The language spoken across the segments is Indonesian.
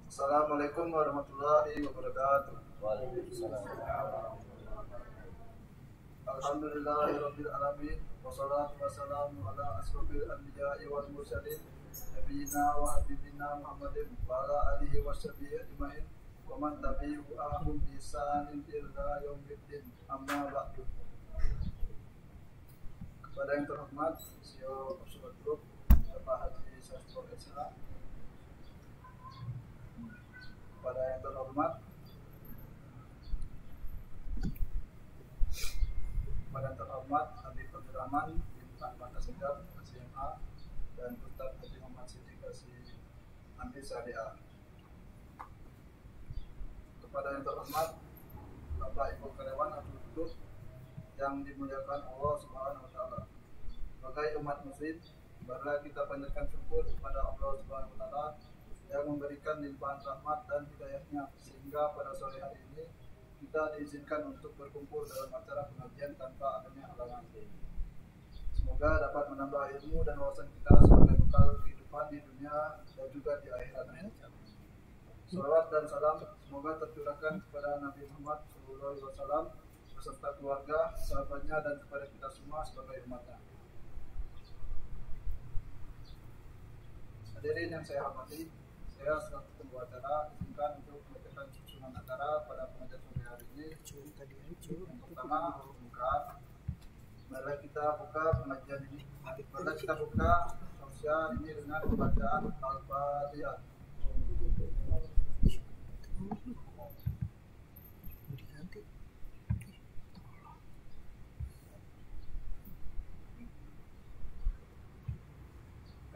Assalamualaikum warahmatullahi wabarakatuh. Alhamdulillahirabbil alamin wassalatu wassalamu ala asrofil anbiya'i wal mursalin nabiyina wa habibina Muhammadin wa ala alihi washabihi ajmain wa man tabi'ahum bi ihsanin ila yaumiddin. Amma ba'du. Kepada yang terhormat CEO Sobat Group Bapak Haji Sastro Esa, kepada yang terhormat Habib Abdurrahman bin Ahmad Asegaf SMA dan Ustadz Haji Muhammad Siddiq Anti Syariah, kepada yang terhormat Bapak Ibu karyawan atau duduk yang dimuliakan Allah Subhanahu wa taala. Sebagai umat muslim, marilah kita panjatkan syukur kepada Allah Subhanahu wa taala yang memberikan limpahan rahmat dan hidayahnya sehingga pada sore hari ini kita diizinkan untuk berkumpul dalam acara pengajian tanpa adanya halangan. Semoga dapat menambah ilmu dan wawasan kita sebagai bekal kehidupan di dunia dan juga di akhirat. Salawat dan salam semoga tercurahkan kepada Nabi Muhammad SAW beserta keluarga, sahabatnya, dan kepada kita semua sebagai umatnya. Hadirin yang saya hormati, saya selaku pembawa acara izinkan untuk membacakan susunan acara pada pengajian sore hari ini. Yang pertama, pembukaan. Marilah kita buka pengajian ini. Marilah kita buka tausiah ini dengan pembacaan Al-Fatihah.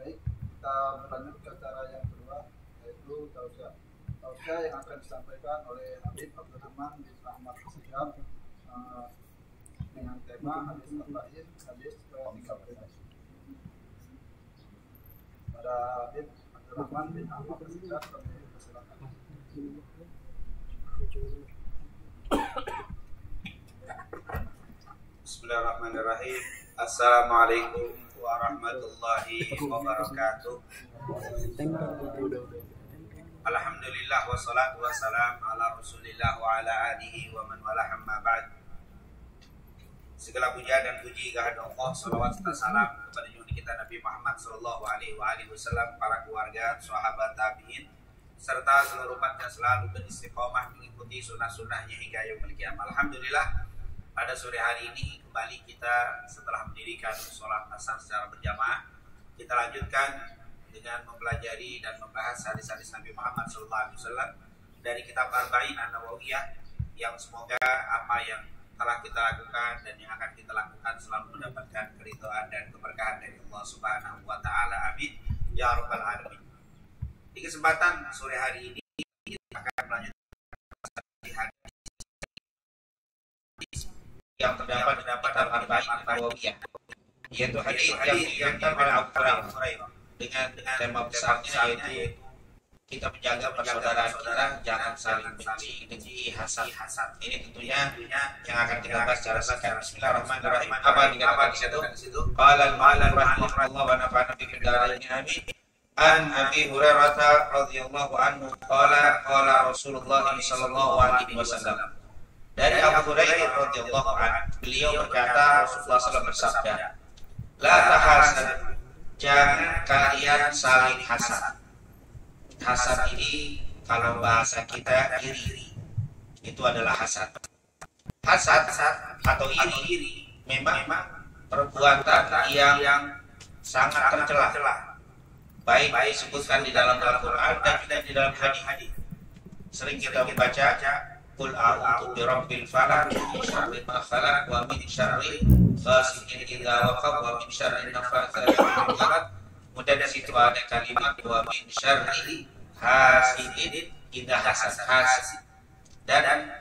Baik, kita berlanjut ke acara yang kedua, yaitu tausiah. Tausiah yang akan disampaikan oleh Habib Abdurrahman bin Ahmad Asegaf dengan tema hadis al-Ba'in, hadis ke-13. Pada Habib Abdurrahman bin Ahmad Asegaf kami persilakan. Bismillahirrahmanirrahim. Assalamualaikum warahmatullahi wabarakatuh. Alhamdulillah wassalatu wassalam ala Rasulillah wa ala alihi wa man wala amma ba'd. Segala puja dan puji kehadirat Allah, salawat serta salam kepada junjungan kita Nabi Muhammad sallallahu alaihi wasallam, para keluarga, sahabat, tabi'in, serta seluruh umat yang selalu beristiqomah mengikuti sunnah-sunnahnya hingga yaumil qiyamah. Alhamdulillah, pada sore hari ini kembali kita setelah mendirikan sholat asar secara berjamaah, kita lanjutkan dengan mempelajari dan membahas hadis-hadis Nabi Muhammad SAW dari kitab Arba'in An-Nawawiyah, yang semoga apa yang telah kita lakukan dan yang akan kita lakukan selalu mendapatkan keridhaan dan keberkahan dari Allah Subhanahu wa taala. Amin ya rabbal alamin. Di kesempatan sore hari ini kita akan melanjutkan hadis yang terdapat dalam Arba'in An-Nawawiyah, yaitu hadis yang terdapat Abu Hurairah dengan tema besarnya yaitu kita menjaga persaudaraan kita, jangan saling benci, hasad. Ini tentunya yang akan kita bahas secara singkat. Bismillahirrahmanirrahim. Apa yang dikatakan di situ? Qala al-ma'lan rahimahullah wa nafa'ana bi dzikrihi amin. An Abi Hurairah radhiyallahu anhu qala Rasulullah sallallahu alaihi wasallam. Dari Abu Hurairah radhiyallahu anhu, beliau berkata, Rasulullah SAW bersabda, la tahasad, jangan kalian saling hasad. Hasad ini kalau bahasa kita iri, itu adalah hasad. Hasad atau iri memang perbuatan yang sangat tercela, baik disebutkan di dalam Al-Quran dan juga di dalam hadis. Sering kita membaca Qul a'udzu birabbil falaq min syarri ma khalaq wa min syarri ghasiqin idza waqab wa min syarri naffatsati fil 'uqad. Kemudian di situ ada kalimat wa min syarri hasidin idza hasad, dan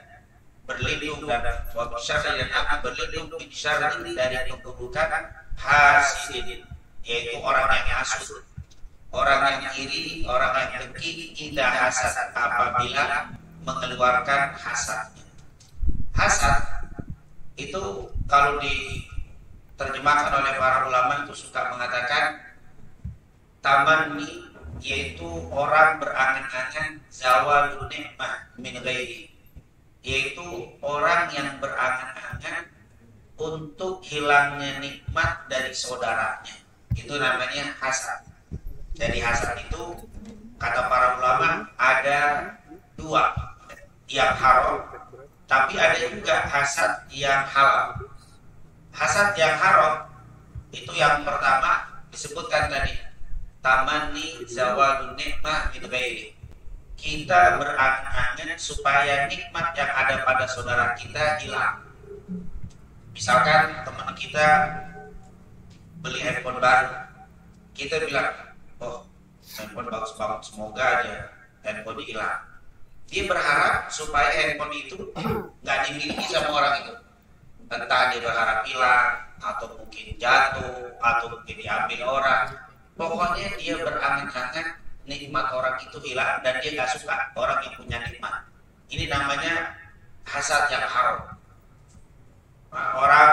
berlindung dan wa min syarri, dan aku berlindung min syarri dari keburukan hasidin, yaitu orang yang hasud, orang yang iri, orang yang dengki, idza hasad, apabila mengeluarkan hasad. Hasad itu kalau diterjemahkan oleh para ulama itu suka mengatakan Tamanni yaitu orang berangan-angan zawalun nikmah min ghairi, yaitu orang yang berangan-angan untuk hilangnya nikmat dari saudaranya. Itu namanya hasad. Jadi hasad itu kata para ulama ada dua, yang haram, tapi ada juga hasad yang halal. Hasad yang haram itu yang pertama disebutkan tadi, tamanni zawalun nikmah min ghairi. Kita berangan-angan supaya nikmat yang ada pada saudara kita hilang. Misalkan teman kita beli handphone baru, kita bilang, oh handphone bagus banget, semoga aja handphone hilang. Dia berharap supaya handphone itu nggak dimiliki sama orang itu. Entah dia berharap hilang, atau mungkin jatuh, atau mungkin diambil orang. Pokoknya dia berangan-angan nikmat orang itu hilang dan dia gak suka orang yang punya nikmat. Ini namanya hasad yang haram. Nah, orang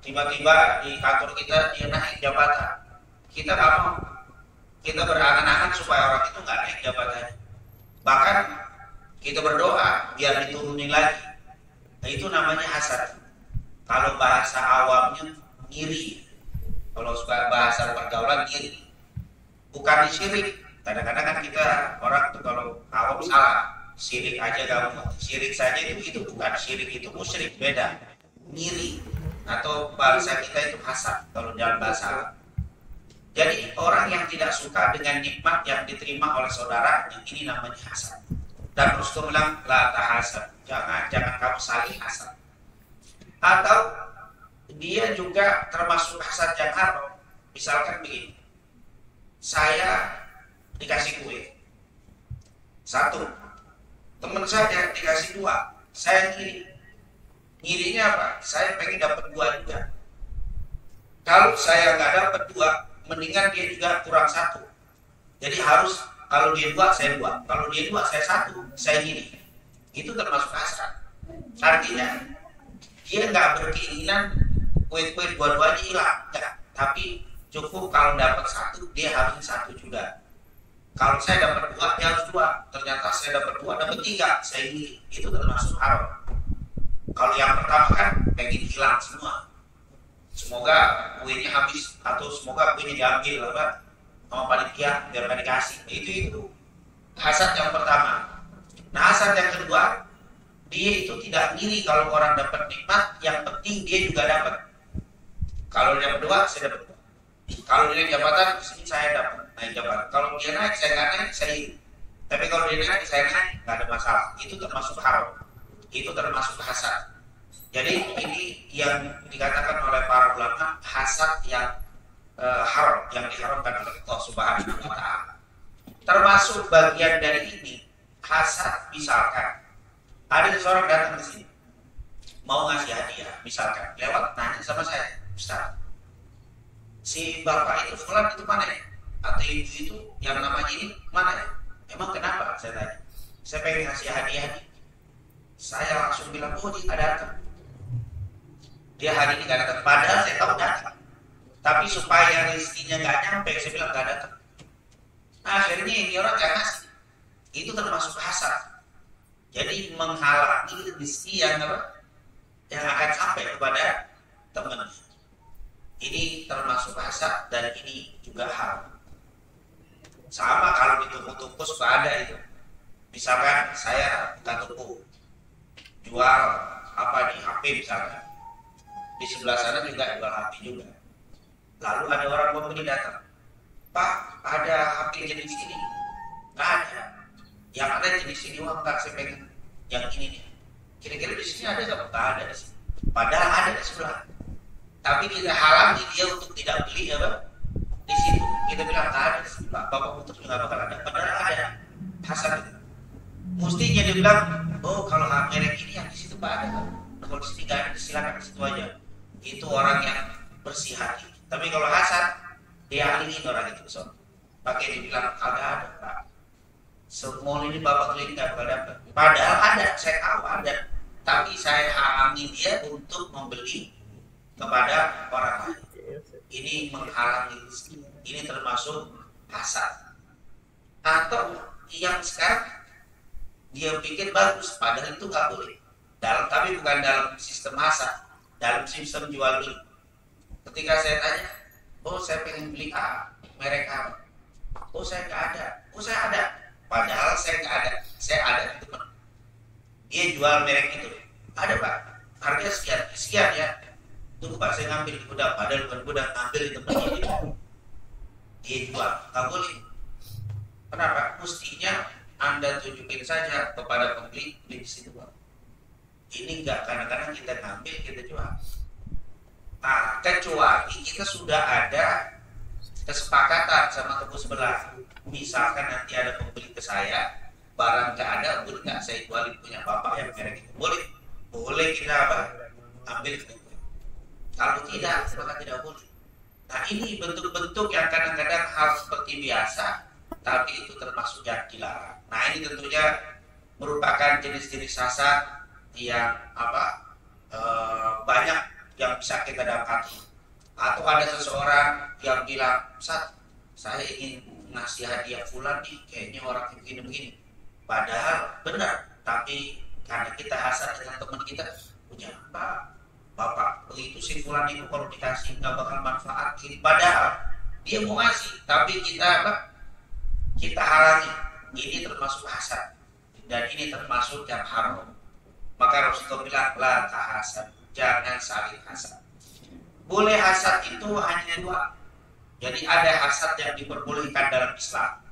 tiba-tiba di kantor kita dia naik jabatan, kita gak mau. Kita berangan-angan supaya orang itu gak naik jabatannya. Bahkan kita berdoa biar diturunin lagi. Nah, itu namanya hasad. Kalau bahasa awamnya ngiri. Kalau suka bahasa pergaulan ngiri. Bukan syirik. Kadang-kadang kan kita orang tuh kalau awam salah, syirik aja kamu, syirik saja itu bukan syirik, itu musyrik, beda. Ngiri atau bahasa kita itu hasad kalau dalam bahasa Arab. Jadi orang yang tidak suka dengan nikmat yang diterima oleh saudara, ini namanya hasad. Dan Rasul bilang la tahasad, jangan kamu saling hasad. Atau dia juga termasuk hasad yang haram. Misalkan begini, saya dikasih kue satu, teman saya dikasih dua, saya ngirinya apa? Saya pengen dapat dua juga. Kalau saya nggak dapat dua, mendingan dia juga kurang satu. Jadi harus kalau dia dua, saya dua. Kalau dia dua, saya satu, saya ngiri. Itu termasuk hasad. Artinya dia nggak berkeinginan kue-kue dua-duanya hilang, enggak. Tapi cukup kalau dapat satu, dia harus satu juga. Kalau saya dapat dua, dia harus dua. Ternyata saya dapat dua, dapat tiga, saya ngiri. Itu termasuk haram. Kalau yang pertama kan pengen hilang semua. Semoga kuenya habis atau semoga kuenya diambil apa sama panitia biar nggak dikasih. Itu hasad yang pertama. Nah, hasad yang kedua, dia itu tidak ngiri kalau orang dapat nikmat, yang penting dia juga dapat. Kalau dia dapat dua, saya dapat dua. Kalau dia jabatan, di sini saya dapat naik jabatan. Kalau dia naik, saya nggak naik, saya iri. Tapi kalau dia naik, saya naik, nggak ada masalah. Itu termasuk haram. Itu termasuk hasad. Jadi ini yang dikatakan oleh para ulama hasad yang haram, yang diharamkan oleh Allah Subhanahu wa Ta'ala. Termasuk bagian dari ini hasad, misalkan ada seseorang datang ke sini mau ngasih hadiah, misalkan lewat nanya sama saya, Ustaz, si bapak itu fulan itu mana ya? Atau ibu itu yang namanya ini mana ya? Emang kenapa? Saya tanya. Saya pengen ngasih hadiah nih. Saya langsung bilang, oh dia nggak datang. Dia hari ini nggak datang. Padahal saya tahu datang. Tapi supaya rezekinya nggak nyampe, saya bilang nggak datang. Nah, akhirnya ini orang nggak ngasih. Itu termasuk hasad. Jadi menghalangi rezeki yang akan sampai kepada teman. Ini termasuk hasad dan ini juga haram. Sama kalau di toko-toko suka ada itu. Misalkan saya buka toko, jual apa nih, HP misalkan. Di sebelah sana juga jual HP juga. Lalu ada orang pembeli datang, Pak, ada HP jenis ini? Nggak ada. Yang ada jenis ini, wah enggak, saya pengen yang ini nih. Kira-kira di sini ada nggak? Nggak ada di sini. Padahal ada di sebelah. Tapi kita halangi dia untuk tidak beli apa di situ. Kita bilang nggak ada di sini, Pak. Bapak putus juga bakal ada. Padahal ada. Hasad itu. Mestinya dia bilang, oh kalau merek ini yang di situ Pak ada. Kalau di sini nggak ada, silakan di situ aja. Itu orang yang bersih hati. Tapi kalau hasad, dia halingin orang itu besok. Pakai dibilang kagak ada Pak. Semua ini bapak keliling nggak bakal dapat. Padahal ada, saya tahu ada. Tapi saya halangi dia untuk membeli kepada orang lain. Ini menghalangi rezeki. Ini termasuk hasad. Atau yang sekarang dia pikir bagus, padahal itu nggak boleh. Tapi bukan dalam sistem hasad, dalam sistem jual beli. Ketika saya tanya, oh saya pengen beli merek apa? Oh saya nggak ada. Oh saya ada. Padahal saya nggak ada. Saya ada di teman. Dia jual merek itu. Ada Pak. Harganya sekian, sekian ya. Tunggu Pak, saya ngambil di gudang. Padahal bukan gudang, ngambil di teman ini. Dia jual. Nggak boleh. Kenapa? Mestinya Anda tunjukin saja kepada pembeli di situ Pak. Ini enggak, kadang-kadang kita ngambil, kita jual. Nah, kecuali kita sudah ada kesepakatan sama toko sebelah. Misalkan nanti ada pembeli ke saya, barang nggak ada, boleh nggak saya jualin punya bapak yang merek itu? Boleh, boleh kita ambil itu. Kalau tidak, maka tidak boleh. Nah ini bentuk-bentuk yang kadang-kadang hal seperti biasa, tapi itu termasuk yang dilarang. Nah ini tentunya merupakan jenis-jenis hasad yang banyak yang bisa kita dapati. Atau ada seseorang yang bilang, Ustaz, saya ingin ngasih hadiah fulan nih, kayaknya orang begini-begini. Padahal benar, tapi karena kita hasad dengan teman kita, punya bapak begitu si fulan itu kalau dikasih nggak bakal manfaat. Padahal dia mau ngasih, tapi kita halangi. Ini termasuk hasad, dan ini termasuk yang haram. Maka Rasulullah bilang, la tahasad, jangan saling hasad. Boleh hasad itu hanya dua. Jadi ada hasad yang diperbolehkan dalam Islam,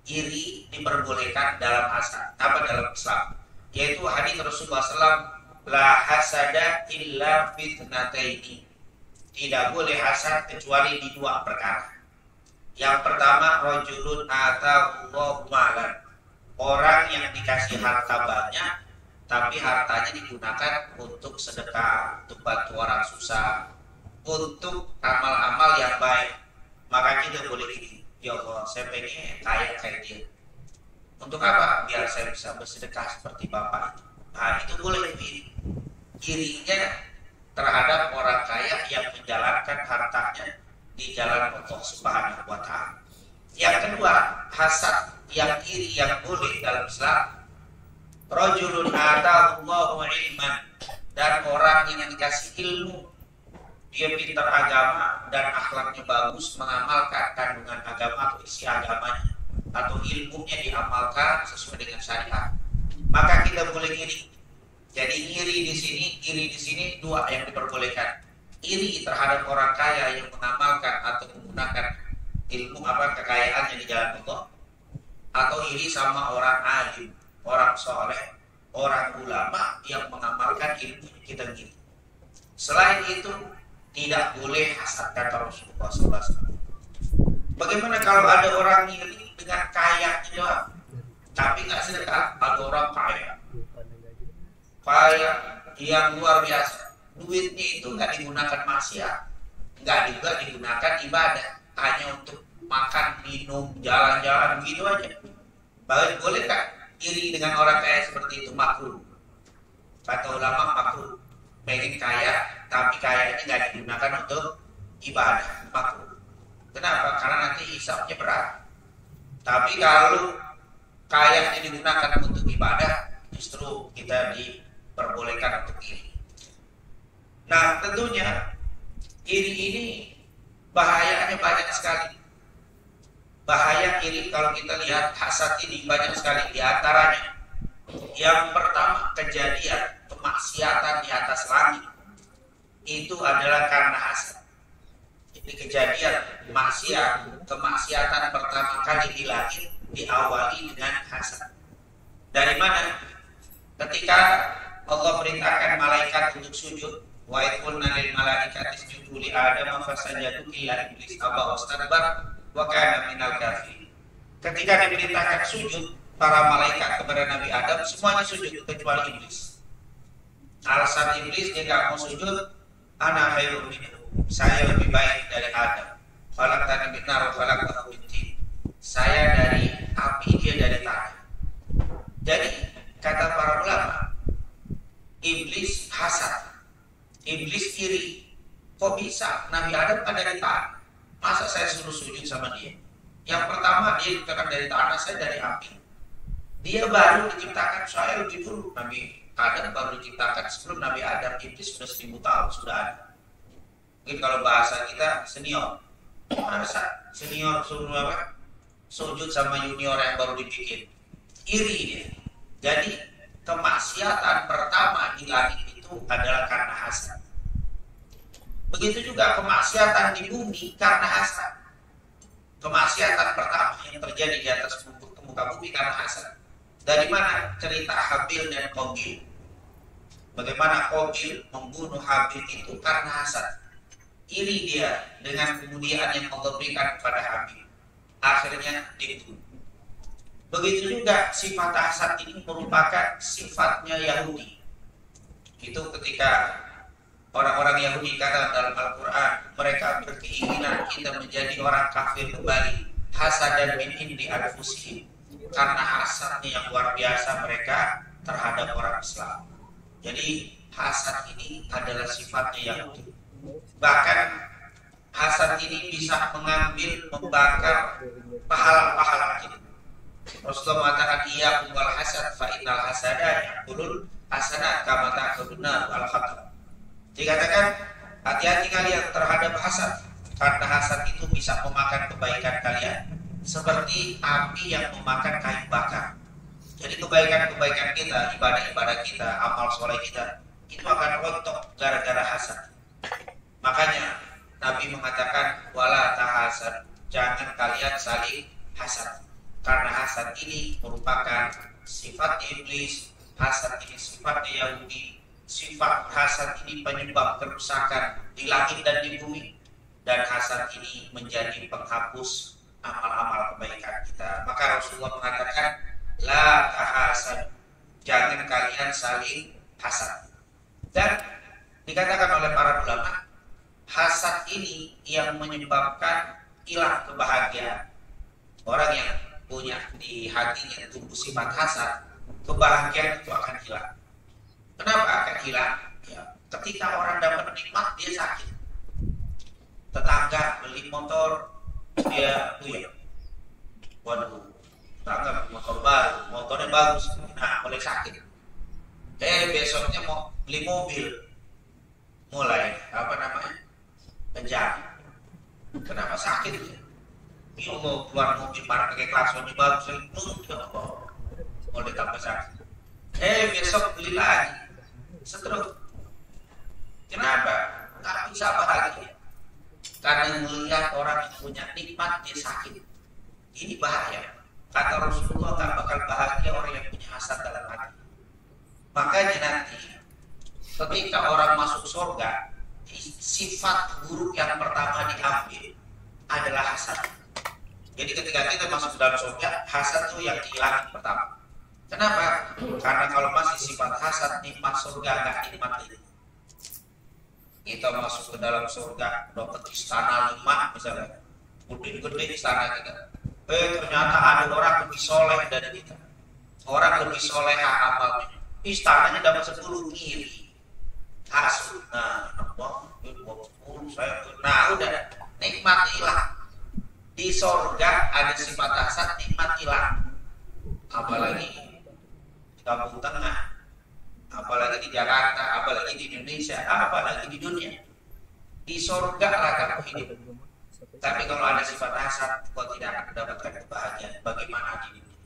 iri diperbolehkan dalam hasad. Apa dalam Islam? Yaitu hadis Rasulullah SAW, la hasada illa fitnataini. Tidak boleh hasad kecuali di dua perkara. Yang pertama, rajulun atahullahu malan. Orang yang dikasih harta banyak, tapi hartanya digunakan untuk sedekah, untuk bantu orang susah, untuk amal-amal yang baik. Maka kita boleh gini, ya Allah, saya pengen kaya kayak dia. Untuk apa? Biar saya bisa bersedekah seperti Bapak. Nah, itu boleh iri. Irinya terhadap orang kaya yang menjalankan hartanya di jalan Allah Subhanahu wa Ta'ala. Yang kedua, hasad yang iri yang boleh dalam Islam, rajulun atahullahu ilman, dan orang yang dikasih ilmu, dia pintar agama dan akhlaknya bagus, mengamalkan kandungan agama atau isi agamanya, atau ilmunya diamalkan sesuai dengan syariat, maka kita boleh iri. Jadi iri di sini dua yang diperbolehkan. Iri terhadap orang kaya yang mengamalkan atau menggunakan ilmu kekayaannya di jalan Allah, atau iri sama orang alim, orang soleh, orang ulama yang mengamalkan ilmu kita gini. Selain itu tidak boleh hasad, kata Rasulullah SAW. Bagaimana kalau ada orang iri dengan kaya doang, tapi nggak sedekah? Ada orang kaya yang luar biasa, duitnya itu nggak digunakan maksiat, nggak juga digunakan ibadah, hanya untuk makan, minum, jalan-jalan begitu aja. Bahkan boleh kan iri dengan orang kaya seperti itu? Makruh. Kata ulama makruh. Pengen kaya, tapi kaya ini nggak digunakan untuk ibadah, makruh. Kenapa? Karena nanti hisabnya berat. Tapi kalau kaya ini digunakan untuk ibadah, justru kita diperbolehkan untuk iri. Nah, tentunya iri ini bahayanya banyak sekali. Bahaya iri kalau kita lihat hasad ini banyak sekali. Di antaranya, yang pertama, kejadian kemaksiatan di atas langit itu adalah karena hasad. Jadi kejadian kemaksiatan pertama kali di langit diawali dengan hasad. Dari mana? Ketika Allah perintahkan malaikat untuk sujud, wa qulna lil malaikati isjudu li Adam fasajadu illa iblis aba wastakbara wa kana minal kafirin. Ketika diperintahkan sujud para malaikat kepada Nabi Adam, semuanya sujud kecuali iblis. Alasan iblis dia nggak mau sujud, ana khairun minhu, saya lebih baik dari Adam. Khalaqtani min nar wa khalaqtahu min tin. Saya dari api, dia dari tanah. Jadi kata para ulama, iblis hasad, iblis iri. Kok bisa Nabi Adam ada di tanah? Masa saya suruh sujud sama dia? Yang pertama dia diciptakan dari tanah, saya dari api. Dia baru diciptakan, saya lebih dulu. Nabi Adam baru diciptakan sebelum Nabi Adam. Iblis sudah 1000 tahun sudah ada. Mungkin kalau bahasa kita senior. Masa senior suruh apa? Sujud sama junior yang baru dibikin. Iri dia. Jadi kemaksiatan pertama di langit itu adalah karena hasad. Begitu juga kemaksiatan di bumi karena hasad. Kemaksiatan pertama yang terjadi di atas muka bumi karena hasad. Dari mana cerita Habil dan Qabil? Bagaimana Qabil membunuh Habil itu karena hasad. Iri dia dengan kemuliaan yang Allah berikan kepada Habil. Akhirnya dibunuh. Begitu juga sifat hasad ini merupakan sifatnya Yahudi. Itu ketika orang-orang Yahudi kata dalam Al-Quran, mereka berkeinginan kita menjadi orang kafir kembali. Hasad dan min indi anfusihim. Karena hasadnya yang luar biasa mereka terhadap orang Islam. Jadi hasad ini adalah sifatnya Yahudi. Bahkan hasad ini bisa mengambil, membakar pahala-pahala kita. Rasulullah mengatakan iya wal hasad fa innal hasada yaqulul hasanat kama ta'kuluna al khatam. Dikatakan hati-hati kalian terhadap hasad, karena hasad itu bisa memakan kebaikan kalian seperti api yang memakan kayu bakar. Jadi kebaikan-kebaikan kita, ibadah-ibadah kita, amal soleh kita itu akan rontok gara-gara hasad. Makanya Nabi mengatakan wala tahasad, jangan kalian saling hasad. Karena hasad ini merupakan sifat iblis, hasad ini sifatnya Yahudi, sifat hasad ini penyebab kerusakan di langit dan di bumi, dan hasad ini menjadi penghapus amal-amal kebaikan kita. Maka Rasulullah mengatakan la tahasad, jangan kalian saling hasad. Dan dikatakan oleh para ulama, hasad ini yang menyebabkan hilang kebahagiaan. Orang yang punya di hatinya tumbuh sifat hasad, kebahagiaan itu akan hilang. Kenapa akan hilang? Ya, ketika orang dapat nikmat dia sakit. Tetangga beli motor dia puyeng. Waduh, tetangga beli motor baru, motornya bagus, nah mulai sakit. Besoknya mau beli mobil, mulai apa namanya? Kejam. Kenapa sakit? Ya Allah, keluar mobil barang pakai klaksonnya bagus, ya Allah, mau ditambah sakit. Besok beli lagi, stroke. Kenapa? Nggak bisa bahagia. Karena melihat orang yang punya nikmat dia sakit. Ini bahaya. Kata Rasulullah, tak bakal bahagia orang yang punya hasad dalam hati. Makanya nanti ketika orang masuk surga, sifat buruk yang pertama diambil adalah hasad. Jadi ketika kita masuk dalam surga, hasad itu yang hilang pertama. Kenapa? Karena kalau masih sifat hasad, nikmat surga nggak nikmat itu. Kita masuk ke dalam surga, dapat istana 5 misalnya, gede-gede istana kita. Ternyata ada orang lebih soleh dari kita. Orang lebih soleh amalnya, istananya dapat 10 ngiri. Hasud, nah udah nikmat hilang. Di surga ada sifat hasad, nikmat hilang. Apalagi di kampung tengah, apalagi di Jakarta, apalagi di Indonesia, apalagi di dunia. Di surga lah kamu hidup. Tapi kalau ada sifat hasad, kau tidak akan mendapatkan kebahagiaan. Bagaimana di dunia?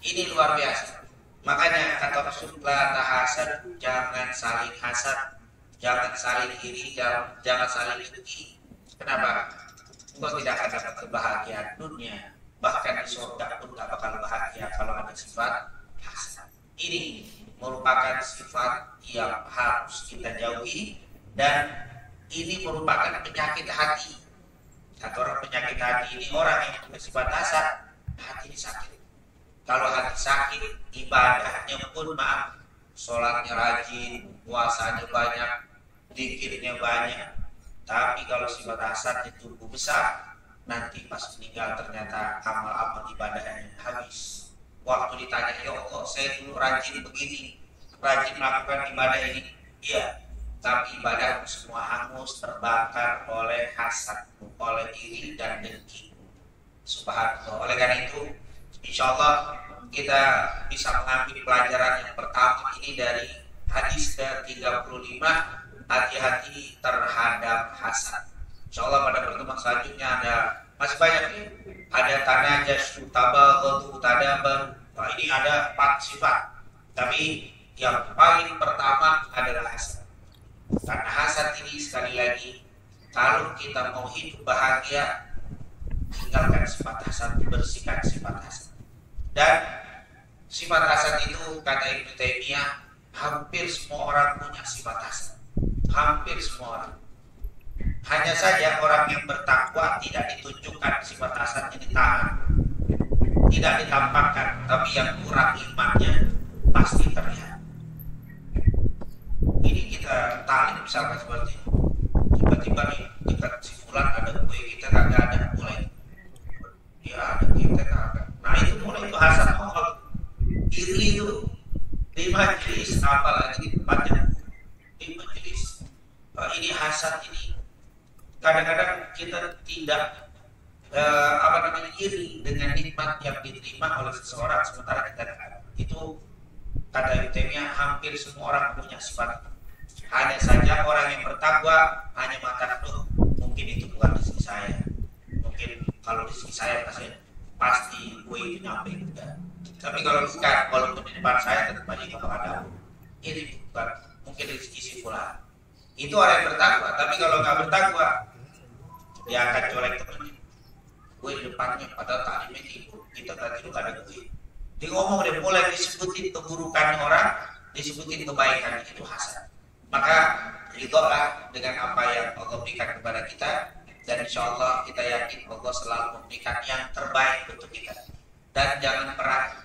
Ini luar biasa. Makanya kata Rasulullah, tahasad, jangan saling hasad, jangan saling iri, jangan saling dengki. Kenapa? Kau tidak akan dapat kebahagiaan dunia, bahkan di surga pun tidak bakal bahagia kalau ada sifat hasad. Ini merupakan sifat yang harus kita jauhi, dan ini merupakan penyakit hati. Kata orang penyakit hati ini orang yang punya sifat hasad, hati ini sakit. Kalau hati sakit, ibadahnya pun maaf, sholatnya rajin, puasanya banyak, zikirnya banyak. Tapi kalau sifat hasadnya tumbuh besar, nanti pas meninggal ternyata amal-amal ibadahnya habis. Waktu ditanya, ya Allah, saya dulu rajin begini, rajin melakukan ibadah ini, iya, tapi ibadahmu semua hangus, terbakar oleh hasad, oleh iri dan dengki. Subhanallah. Oleh karena itu, insya Allah kita bisa mengambil pelajaran yang pertama ini dari hadis ke-35, hati-hati terhadap hasad. Insya Allah pada pertemuan selanjutnya masih banyak nih. Ada tanajas, tabaghadu, tadabar. Nah, ini ada 4 sifat. Tapi yang paling pertama adalah hasad. Karena hasad ini sekali lagi, kalau kita mau hidup bahagia, tinggalkan sifat hasad, bersihkan sifat hasad. Dan sifat hasad itu kata Ibnu Taimiyah, hampir semua orang punya sifat hasad. Hampir semua orang. Hanya saja orang yang bertakwa tidak ditunjukkan sifat hasadnya di tangan, tidak ditampakkan, tapi yang kurang imannya pasti terlihat. Ini kita talim misalkan seperti ini. Tiba-tiba nih dekat si fulan ada kue, kita kagak ada, mulai ya ada, kita kagak. Nah itu mulai itu hasad mongol, iri itu di majelis, apalagi tempatnya di majelis. Ini hasad ini kadang-kadang kita tidak iri dengan nikmat yang diterima oleh seseorang sementara kita tidak. Itu kata Ibnu Taimiyah, hampir semua orang punya sifat. Hanya saja orang yang bertakwa hanya mengatakan, mungkin itu bukan rezeki saya. Mungkin kalau rezeki saya pasti gue itu nyampe juga. Tapi kalau bukan, walaupun di depan saya tetap aja kalau ada. Ini bukan, mungkin rezeki si fulan. Itu orang yang bertakwa. Tapi kalau nggak bertakwa, dia akan colek temennya. Gue di depannya, padahal taklimnya tidur. Kita tadi itu ada gue. Dia ngomong, dia mulai disebutin keburukan orang, disebutin kebaikan, itu hasad. Maka ridholah dengan apa yang Allah berikan kepada kita, dan insya Allah kita yakin Allah selalu memberikan yang terbaik untuk kita. Dan jangan pernah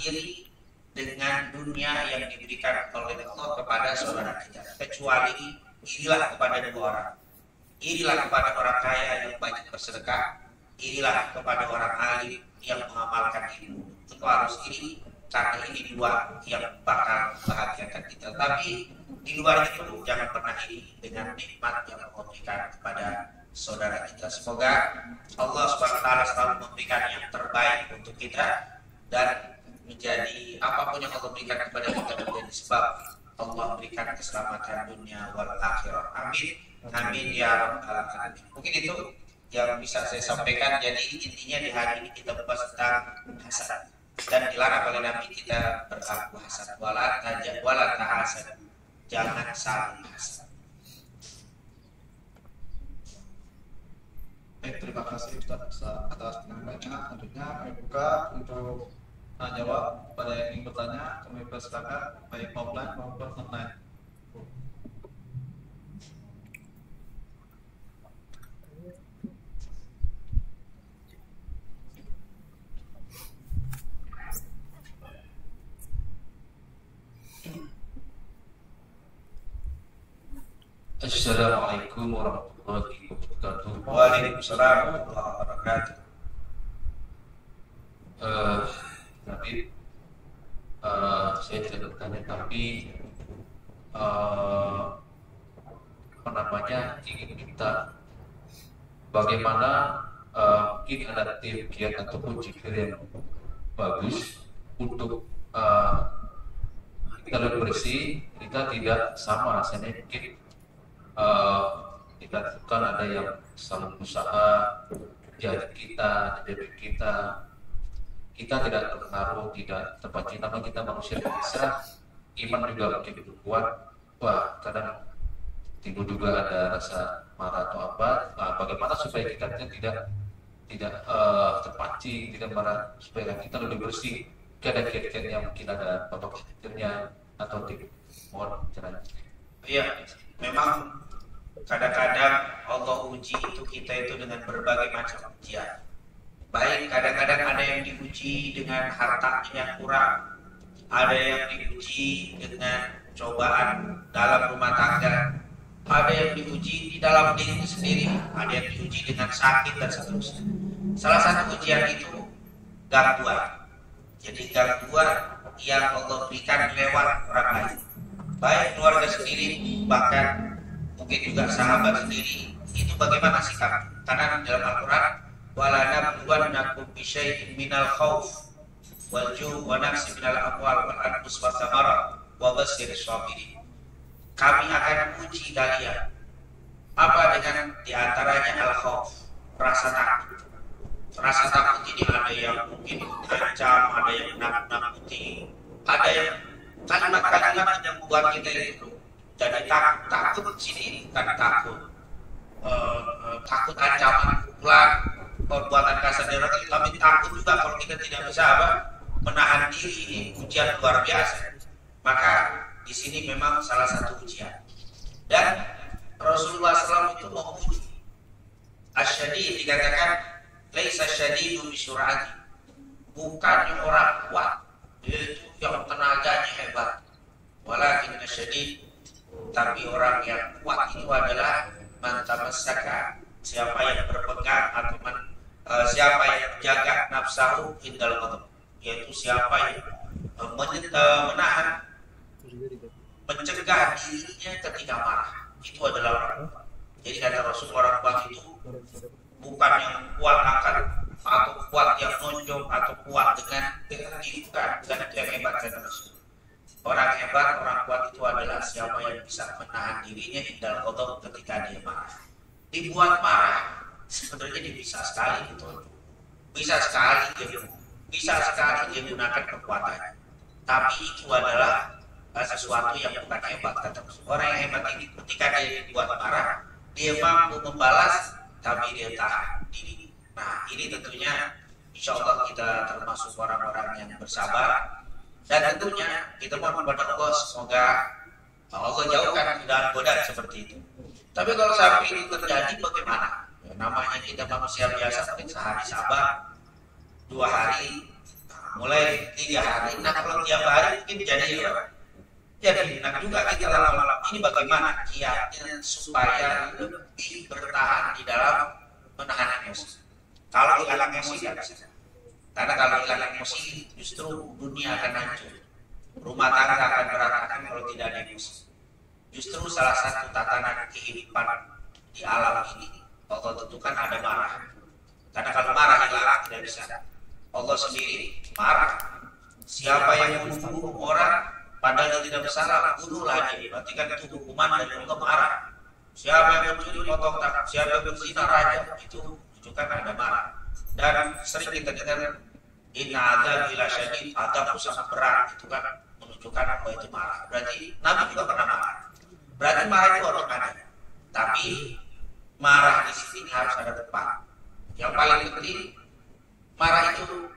iri dengan dunia yang diberikan oleh Allah kepada saudara kita, kecuali irilah kepada 2 orang. Irilah kepada orang kaya yang banyak bersedekah, irilah kepada orang alim yang mengamalkan ilmu. Itu harus iri, karena ini 2 yang bakal membahagiakan kita. Tapi di luar itu jangan pernah iri dengan nikmat yang Allah berikan kepada saudara kita. Semoga Allah SWT selalu memberikan yang terbaik untuk kita, dan menjadi apapun yang Allah berikan kepada kita menjadi sebab Allah berikan keselamatan dunia wal akhirah. Amin. Amin ya rabbal alamin. Mungkin itu yang bisa saya sampaikan. Jadi intinya di hari ini kita bahas tentang hasad, dan dilarang oleh Nabi kita berlaku hasad. Wala tahasad, jangan saling hasad. Baik, terima kasih Ustaz atas penyampaiannya. Selanjutnya kami buka untuk jawab pada yang ingin bertanya. Kami persilakan baik offline maupun online. Assalamualaikum warahmatullahi wabarakatuh. Waalaikumsalam warahmatullahi wabarakatuh. Tapi saya tidak bertanya, tapi ingin minta bagaimana mungkin ada kiat ataupun zikir yang bagus untuk kita lebih bersih, kita tidak sama rasanya. Mungkin kita bukan ada yang salah usaha jadi kita tidak terpengaruh, tidak terpancing, namun kita manusia bisa, iman juga begitu kuat. Wah, kadang timbul juga ada rasa marah atau apa. Nah, bagaimana supaya kita tidak terpancing, tidak marah, supaya kita lebih bersih? Ada kiat-kiatnya, mungkin ada bapak kiatnya atau tidak? Mohon pencerahan. Iya, memang kadang-kadang Allah uji itu kita itu dengan berbagai macam ujian. Baik, kadang-kadang ada yang diuji dengan hartanya yang kurang, ada yang diuji dengan cobaan dalam rumah tangga, ada yang diuji di dalam diri sendiri, ada yang diuji dengan sakit dan seterusnya. Salah satu ujian itu gangguan. Jadi gangguan yang Allah berikan lewat orang lain, baik keluarga sendiri, bahkan mungkin juga sahabat sendiri. Itu bagaimana sikap? Karena dalam Al-Quran wala nabluwannakum bisyai'in minal khauf wal ju' wa naqsin minal amwal wal anfus was thamarat wa basyirish sabirin. Kami akan uji kalian. Apa dengan diantaranya al-khauf, rasa takut. Rasa takut ini ada yang mungkin terancam, ada yang nakut-nakuti, ada yang kalimat-kalimat yang membuat kita itu jadi takut sini kan takut ancaman pukulan, perbuatan kasar dan radikal, tapi takut juga kalau kita tidak bisa menahan diri. Ini ujian luar biasa. Maka di sini memang salah satu ujian. Dan Rasulullah SAW itu menguji. Asyadid dikatakan laisa syadidu bisur'ati, bukan yang orang kuat itu yang tenaganya hebat, walakin asyadid, tapi orang yang kuat itu adalah man tamassaka, siapa yang berpegang atau siapa yang menjaga nafsahu indal ghadab, yaitu siapa yang menahan, mencegah dirinya ketika marah, itu adalah orang kuat. Jadi kata Rasul, orang kuat itu bukan yang kuat akan atau kuat yang nonjok atau kuat dengan kehidupan, bukan itu yang hebat kata Rasul. Orang hebat, orang kuat itu adalah siapa yang bisa menahan dirinya indal ghadab ketika dia marah. Dibuat marah, sebenarnya dia bisa sekali gitu. Bisa sekali dia gunakan kekuatan. Tapi itu adalah sesuatu yang bukan hebat kata Rasul. Orang yang hebat ini ketika dia dibuat marah, dia mampu membalas, tapi dia tahan diri. Nah, ini tentunya insya Allah kita termasuk orang-orang yang bersabar. Dan tentunya kita mohon kepada Allah semoga Allah jauhkan godaan seperti itu. Tapi kalau sampai itu terjadi bagaimana? Ya, namanya kita manusia biasa, mungkin sehari sabar, 2 hari, mulai 3 hari. Nah kalau tiap hari mungkin jadi enak juga kita lama-lama. Ini bagaimana kiatnya supaya lebih bertahan di dalam menahan emosi. Kalau hilang emosi tidak bisa. Karena kalau hilang emosi justru dunia akan hancur. Rumah tangga akan berantakan kalau tidak ada emosi. Justru salah satu tatanan kehidupan di alam ini Allah tentukan ada marah. Karena kalau marah hilang tidak bisa. Allah sendiri marah. Siapa yang membunuh orang padahal dia tidak bersalah, bunuhlah dia. Berarti kan itu hukuman dari Allah marah. Siapa yang mencuri potong tangan, siapa yang berzina raja, itu menunjukkan ada marah. Dan sering kita dengar inna adzab ila syadid, adab sangat berat, itu kan menunjukkan apa itu marah. Berarti Nabi juga pernah marah. Berarti marah itu harus ada. Tapi marah di sini harus ada tempat. Yang paling penting marah itu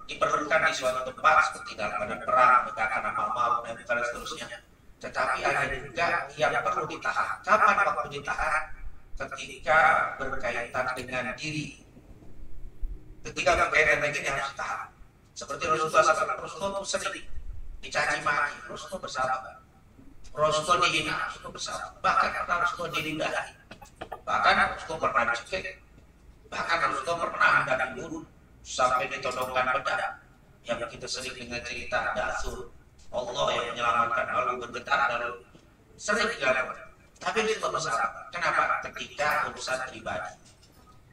diperlukan di suatu tempat seperti dalam keadaan perang, menegakkan amal dan seterusnya. Tetapi ada juga yang perlu ditahan. Kapan waktu ditahan? Ketika berkaitan dengan diri. Ketika berkaitan dengan diri harus ditahan. Seperti Rasulullah itu sering dicaci maki, Rasulullah bersabar. Rasulullah dihina, Rasulullah bersabar. Bahkan Rasulullah diludahi. Bahkan Rasulullah pernah dicekik. Bahkan Rasulullah pernah hendak dibunuh sampai ditodongkan pedang. Yang kita sering dengar cerita Dathur, Allah yang menyelamatkan, lalu bergetar lalu sering dilakukan. Tapi dia tetap bersabar. Kenapa? Ketika urusan pribadi.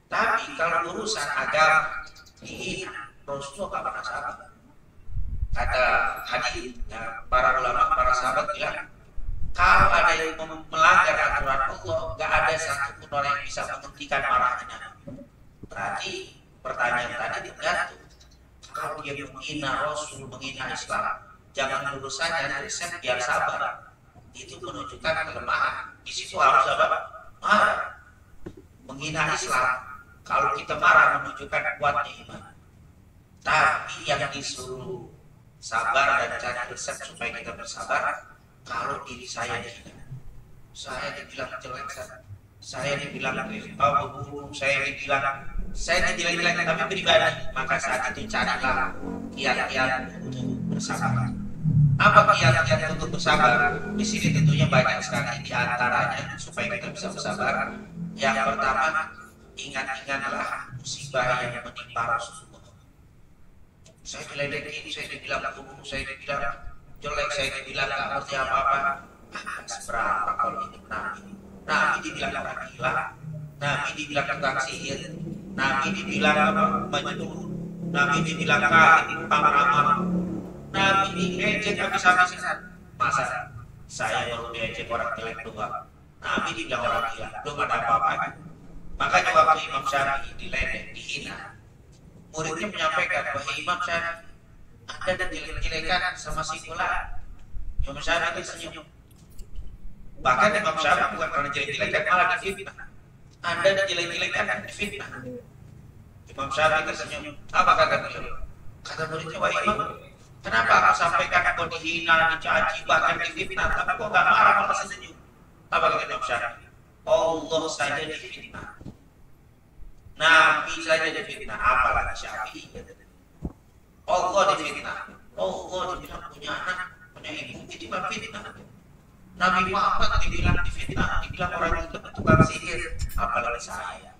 Tapi kalau urusan agama dihina, Rasulullah tak pernah sabar. Kata hadis, ya, para ulama, para sahabat bilang, kalau ada yang melanggar aturan Allah, gak ada satupun orang yang bisa menghentikan marahnya. Berarti pertanyaan tadi tergantung. Kalau dia menghina Rasul, menghina Islam, jangan urusannya resep biar sabar. Itu menunjukkan kelemahan. Di situ harus apa? Marah. Menghina Islam, kalau kita marah menunjukkan kuatnya iman. Tapi yang disuruh sabar dan cari resep supaya kita bersabar, kalau diri saya dihina, saya dibilang jelek, saya dibilang buruk, saya dibilang tapi pribadi, maka saat itu carilah kiat-kiat untuk bersabar. Apa kiat-kiat untuk bersabar? Di sini tentunya banyak sekali, di antaranya supaya kita bisa bersabar. Yang pertama, ingat-ingatlah musibah yang menimpa Rasulullah. Saya diledekin, saya dibilang buruk, saya dibilang jelek, saya dibilang gak ngerti apa-apa. Seberapa kalau ini Nabi dibilang orang gila, Nabi dibilang tukang sihir, Nabi dibilang apa? Majnun. Nabi dibilang kahin, pamraman. Nabi diejek habis-habisan. Masa saya baru diejek orang jelek doang? Nabi dibilang orang gila, belum ada apa-apa. Makanya waktu Imam Syafi'i diledek, dihina, muridnya menyampaikan bahwa Imam Syafi'i ada jelek-jelekan sama si fulan. Imam Syafi'i senyum. Bahkan Imam Syafi'i bukan karena jelek-jelekan, malah difitnah. Anda jelek-jelekan dan difitnah. Imam Syafi'i tersenyum. Apa kata beliau? Kata muridnya, wah Imam, kenapa aku sampaikan kau dihina, dicaci, bahkan difitnah, tapi kau gak marah, malah senyum? Apa kata Imam Syafi'i? Allah saja difitnah, Nabi saja difitnah, apalagi Syafi'i. Allah difitnah, Allah dibilang punya anak, punya ibu, itu bukan fitnah. Nabi Muhammad dibilang difitnah, dibilang orang itu tukang sihir, apalagi saya.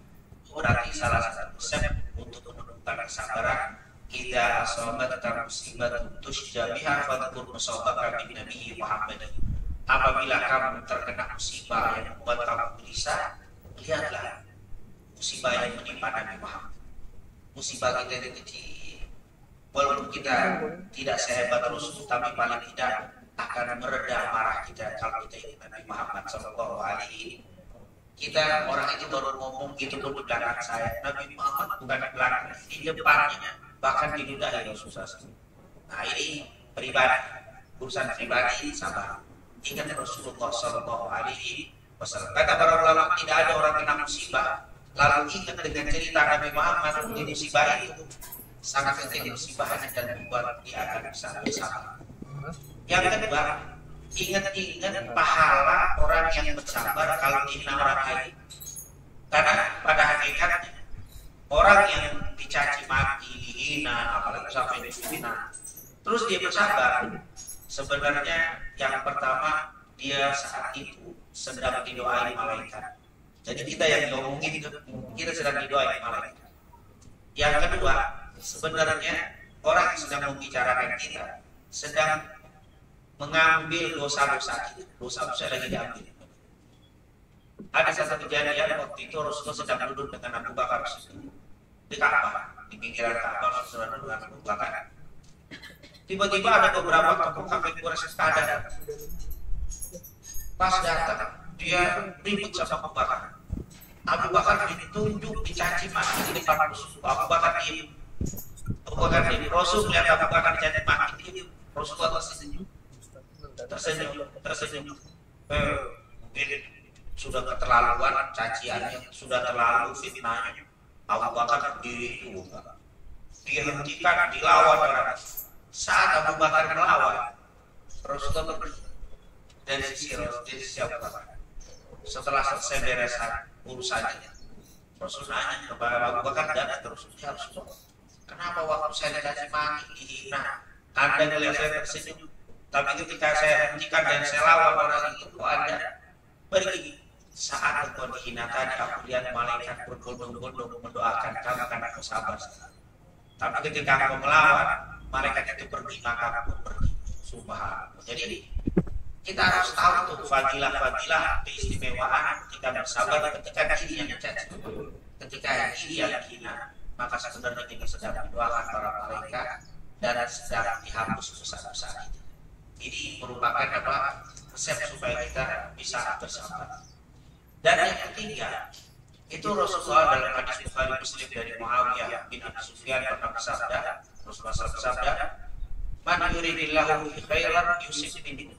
Berarti salah satu resep untuk menentukan kesabaran. Idza asabatka musibatun tusjabiha fadhkur musabaka bi Nabi Muhammad. Apabila kamu terkena musibah yang membuat kamu gelisah, lihatlah musibah yang menimpa Nabi Muhammad. Musibah kita itu kecil, walaupun kita tidak sehebat Rasul, tapi paling tidak akan mereda marah kita kalau kita ingat Nabi Muhammad Sallallahu Alaihi. Kita orang itu baru ngomong gitu pun di belakang saya, Nabi Muhammad bukan di belakang, di depannya, bahkan diludahi Rasulullah. Nah ini pribadi, urusan pribadi, sabar. Ingat Rasulullah Sallallahu Alaihi Wasallam. Kata para ulama, tidak ada orang kena musibah lalu ingat dengan cerita Nabi Muhammad di musibah itu, sangat penting musibahnya dan membuat dia akan bisa bersabar. Yang kedua, ingat pahala orang yang bersabar kalau dihina orang lain. Karena pada hakikatnya orang yang dicaci maki, dihina, apalagi sampai dihina, terus dia bersabar, sebenarnya yang pertama dia saat itu sedang didoai malaikat. Jadi kita yang ngomongin itu, kita sedang didoai malaikat. Yang kedua, sebenarnya orang yang sedang membicarakan kita sedang mengambil dosa-dosa kita. Dosa-dosa lagi diambil. Ada satu kejadian waktu itu Rasulullah sedang duduk dengan Abu Bakar di Ka'bah, di pinggiran Ka'bah, Rasulullah duduk dengan Abu Bakar. Tiba-tiba ada beberapa tokoh kafir Quraisy datang. Pas datang, dia ribut sama Abu Bakar. Abu Bakar ditunjuk, dicaci maki di depan Rasul. Abu Bakar diam. Abu Bakar diam. Rasul melihat Abu Bakar dicaci maki, diam. Rasulullah tersenyum. Mungkin sudah keterlaluan caciannya, sudah terlalu fitnahnya. Abu Bakar dihentikan, dilawan orang. Saat Abu Bakar melawan, Rasulullah dari sisi Abu Bakar. Setelah selesai beresan urusannya, Rasul nanya kepada Abu Bakar dan terus, ya Rasulullah, kenapa waktu saya dicaci maki, dihina, Anda melihat saya tersenyum, tapi ketika saya hentikan dan saya lawan orang itu, kok Anda pergi? Saat engkau dihina tadi, aku lihat malaikat berbondong-bondong mendoakan kamu karena kau sabar. Tapi ketika engkau melawan, malaikat itu pergi, maka aku pergi. Subhanallah. Jadi kita harus tahu tuh fadilah-fadilah keistimewaan kita bersabar ketika ini yang mencaci, ketika ini yang hina, maka sebenarnya kita sedang mendoakan para malaikat dan sedang dihapus dosa-dosa kita. Ini merupakan apa? Resep supaya kita bisa bersabar. Dan yang ketiga, itu Rasulullah dalam hadis Bukhari Muslim dari Muawiyah bin Abi Sufyan pernah bersabda, Rasulullah bersabda, man yuridillahu khairan yusib bihi.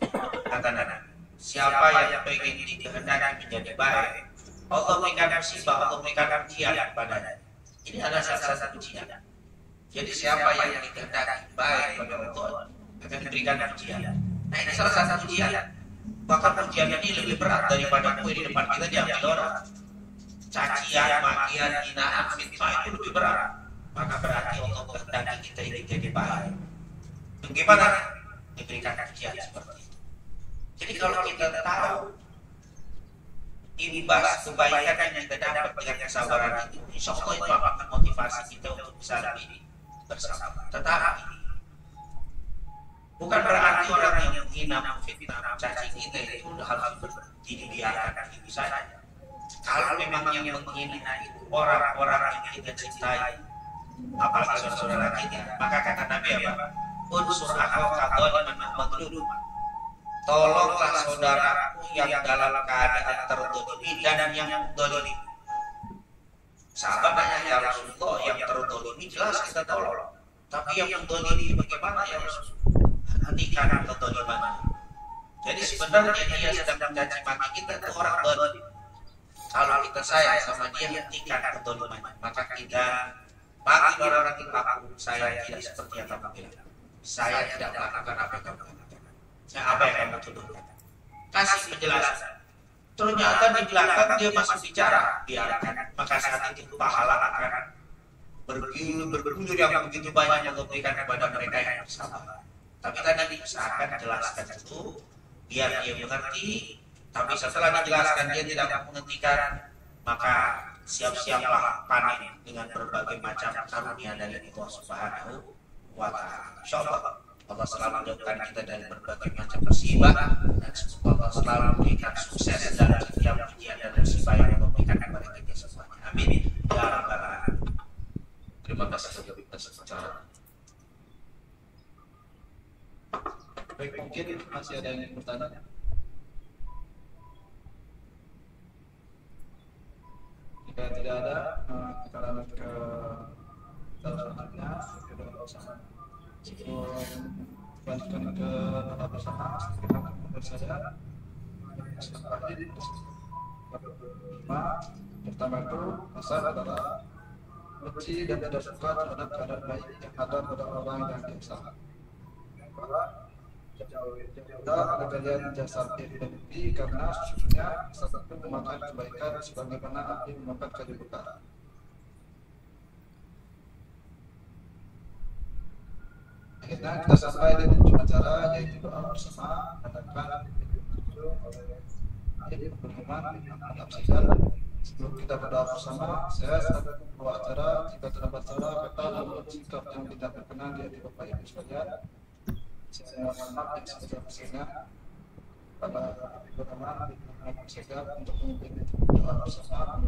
Kata Nabi, siapa yang ingin dikehendaki menjadi baik, Allah berikan musibah, Allah berikan ujian kepadanya. Ini adalah salah satu ujian. Jadi siapa yang dikehendaki baik pada Allah akan diberikan ujian. Nah ini salah satu ujian. Bahkan ujian ini lebih berat daripada kue di depan kita diambil orang. Cacian, makian, hinaan, fitnah itu lebih berat. Maka berarti Allah menghendaki kita ini jadi baik. Bagaimana diberikan ujian seperti itu? Jadi kalau kita tahu imbas kebaikan yang kita dapat dengan kesabaran itu, insya Allah itu akan memotivasi kita untuk bisa lebih bersabar. Tetapi bukan berarti orang yang menghina, memfitnah, mencaci kita itu harus dibiarkan begitu saja. Kalau memang yang menghina itu orang-orang yang kita cintai, apalagi saudara kita, maka kata Nabi apa? Unsur akhaka dhaliman maghlub. Tolonglah saudaraku yang dalam keadaan terdolimi dan yang dolimi. Sahabat nanya, ya Rasulullah, yang terdolimi jelas kita tolong, tapi yang dolimi bagaimana ya Rasulullah? Hentikan kedoliman. Jadi sebenarnya dia sedang mencaci maki kita itu orang dolim. Kalau kita sayang sama dia, hentikan kedoliman. Maka kita bagi orang itu aku, saya tidak seperti yang kamu bilang. Saya tidak melakukan apa yang kamu katakan. Apa yang kamu tuduhkan? Kasih penjelasan. Ternyata di belakang dia masih bicara, biarkan. Maka saat itu pahala akan bergulir yang begitu banyak yang memberikan kepada mereka yang bersabar. Tapi karena diusahakan jelaskan itu, biar dia mengerti. Tapi setelah dijelaskan dia tidak menghentikan, maka siap-siaplah panen dengan berbagai macam karunia dari Allah Subhanahu wa Ta'ala. Insyaallah Allah selalu menjauhkan kita dari berbagai macam musibah, dan semoga Allah selalu memberikan sukses dalam setiap ujian dan musibah yang memberikan kepada kita semuanya. Amin ya rabbal alamin. Terima kasih atas acara. Baik, mungkin masih ada yang bertanya. Jika tidak ada, kita lanjut ke selanjutnya. Kita bersama. Lanjutkan ke doa bersama. Kita bersama. Pertama itu asal adalah benci dan tidak suka terhadap keadaan baik yang ada pada orang yang biasa. Jauh ada kalian jasad diri dan bukti karena sesungguhnya satu memakan kebaikan sebagaimana api memakan kayu bakar. Akhirnya kita sampai di ujung acara, yaitu doa bersama katakan oleh Aib berhubungan dengan menafsirkan. Sebelum kita berdoa bersama, saya akan membawa acara. Jika terdapat salah kata atau sikap yang tidak berkenan di hati Bapak Ibu sekalian, saya mohon maaf yang sebesar-besarnya pada berkenan segera untuk memimpin doa bersama.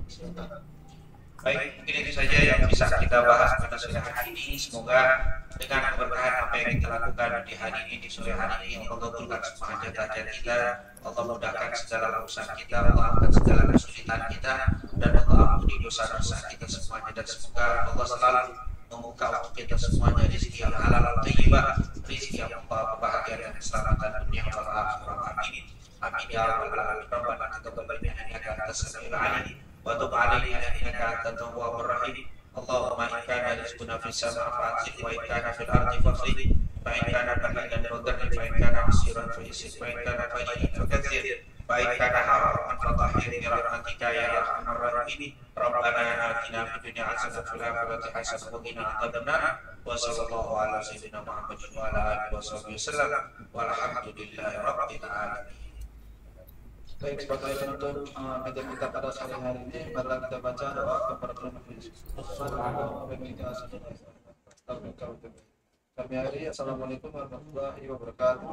Baik, mungkin itu saja yang bisa kita bahas pada sore hari ini. Semoga dengan keberkahan apa yang kita lakukan di hari ini, di sore hari ini, Allah kabulkan semua hajat-hajat kita, Allah mudahkan segala urusan kita, Allah angkat segala kesulitan kita, dan Allah ampuni dosa-dosa kita semuanya. Dan semoga Allah selalu membuka untuk kita semuanya rezeki yang halal, thayyibah, rezeki yang membawa kebahagiaan dan keselamatan dunia wal akhirah. Amin. Amin ya rabbal alamin. Rabbana taqabbal minna innaka antas samiul alim wa tub alaina innaka antat tawwabur rahim. Allahumma in kana rizquna fis sama'i fa'til wa in kana fil ardi fafrid fa in kana ba'idan fadhir fa in kana asiran fa yasir fa in kana ba'idan fakathir fa in kana haraman fatahhir bi rahmatika ya arhamar rahimin. Rabbana atina fid dunya hasanatan wa fil akhirati hasanatan wa qina adzabannar. Wa sallallahu ala sayyidina Muhammadin wa ala alihi wasallam walhamdulillahi rabbil alamin. Baik, sebagai penutup kajian kita pada sore hari ini, marilah kita baca doa kepada Tuhan Yesus. Kami hari, Assalamualaikum warahmatullahi wabarakatuh.